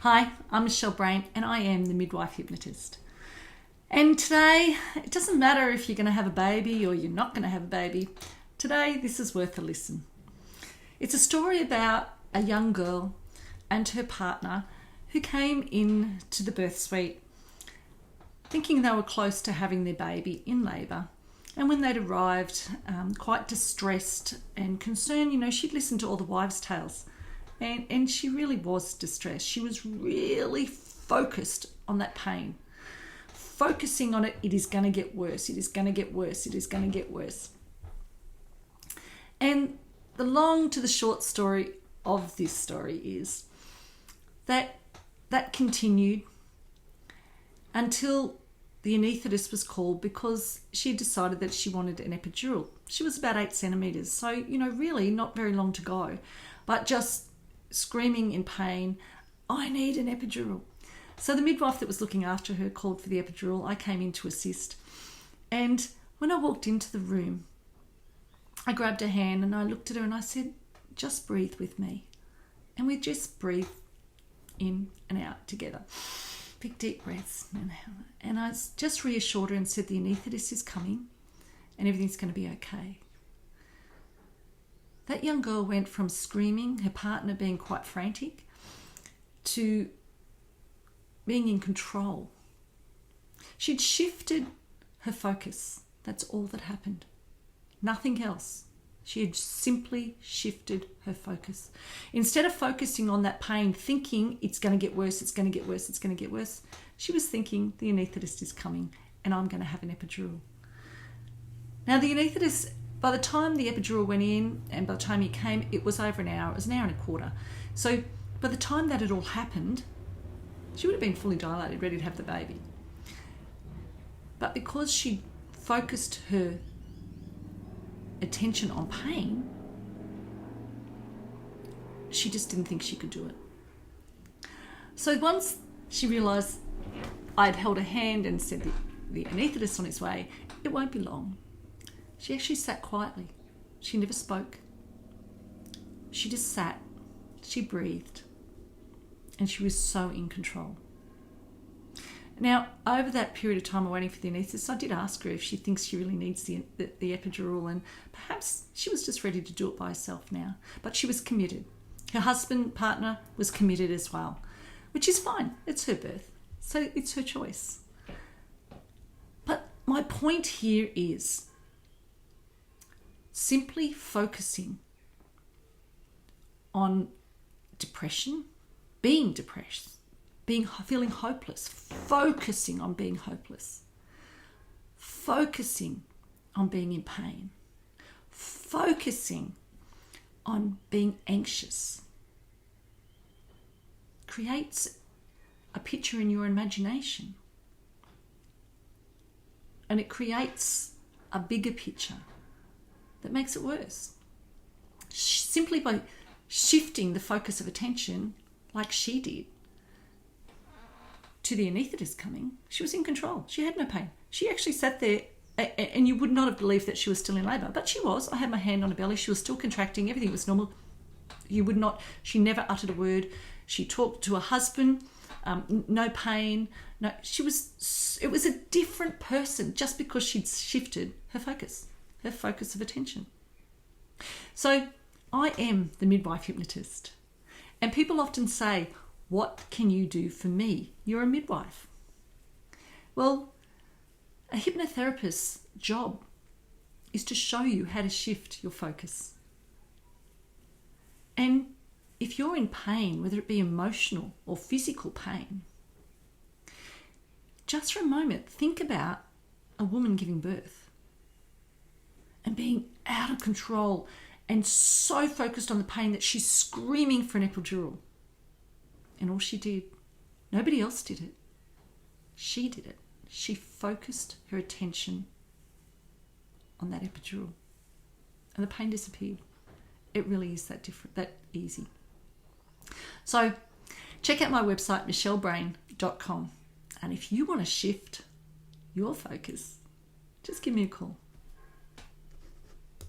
Hi, I'm Michelle Brain and I am the midwife hypnotist. And today, it doesn't matter if you're going to have a baby or you're not going to have a baby. Today, this is worth a listen. It's a story about a young girl and her partner who came in to the birth suite thinking they were close to having their baby in labour. And when they'd arrived, quite distressed and concerned, she'd listened to all the wives' tales. And she really was distressed. She was really focused on that pain. Focusing on it, it is going to get worse, it is going to get worse, it is going to get worse. And the long to the short story of this story is that continued until the anaesthetist was called because she decided that she wanted an epidural. She was about 8 centimetres, so, really not very long to go, but just screaming in pain, I need an epidural. So the midwife that was looking after her called for the epidural. I came in to assist. And when I walked into the room, I grabbed her hand and I looked at her and I said, just breathe with me. And we just breathed in and out together. Big deep breaths. And I just reassured her and said, the anaesthetist is coming and everything's going to be okay. That young girl went from screaming, her partner being quite frantic, to being in control. She'd shifted her focus. That's all that happened. Nothing else. She had simply shifted her focus. Instead of focusing on that pain, thinking it's going to get worse, it's going to get worse, it's going to get worse, she was thinking the anaesthetist is coming and I'm going to have an epidural. Now the anaesthetist, by the time the epidural went in and by the time he came, it was over an hour. It was an hour and a quarter. So by the time that had all happened, she would have been fully dilated, ready to have the baby. But because she focused her attention on pain, she just didn't think she could do it. So once she realised I'd held her hand and said the anaesthetist on its way, it won't be long. She actually sat quietly. She never spoke. She just sat. She breathed. And she was so in control. Now, over that period of time of waiting for the anaesthetist, I did ask her if she thinks she really needs the epidural, and perhaps she was just ready to do it by herself now. But she was committed. Her husband, partner, was committed as well, which is fine. It's her birth. So it's her choice. But my point here is simply focusing on depression, being depressed, feeling hopeless, focusing on being hopeless, focusing on being in pain, focusing on being anxious creates a picture in your imagination, and it creates a bigger picture that makes it worse. Simply by shifting the focus of attention like she did to the anaesthetist coming, she was in control. She had no pain. She actually sat there and you would not have believed that she was still in labour, but she was. I had my hand on her belly. She was still contracting. Everything was normal. She never uttered a word. She talked to her husband. No pain. No, it was a different person just because she'd shifted her focus of attention. So I am the midwife hypnotist. And people often say, what can you do for me? You're a midwife. Well, a hypnotherapist's job is to show you how to shift your focus. And if you're in pain, whether it be emotional or physical pain, just for a moment, think about a woman giving birth and being out of control and so focused on the pain that she's screaming for an epidural. And all she did, nobody else did it. She did it. She focused her attention on that epidural. And the pain disappeared. It really is that easy. So check out my website, michellebrain.com. And if you want to shift your focus, just give me a call.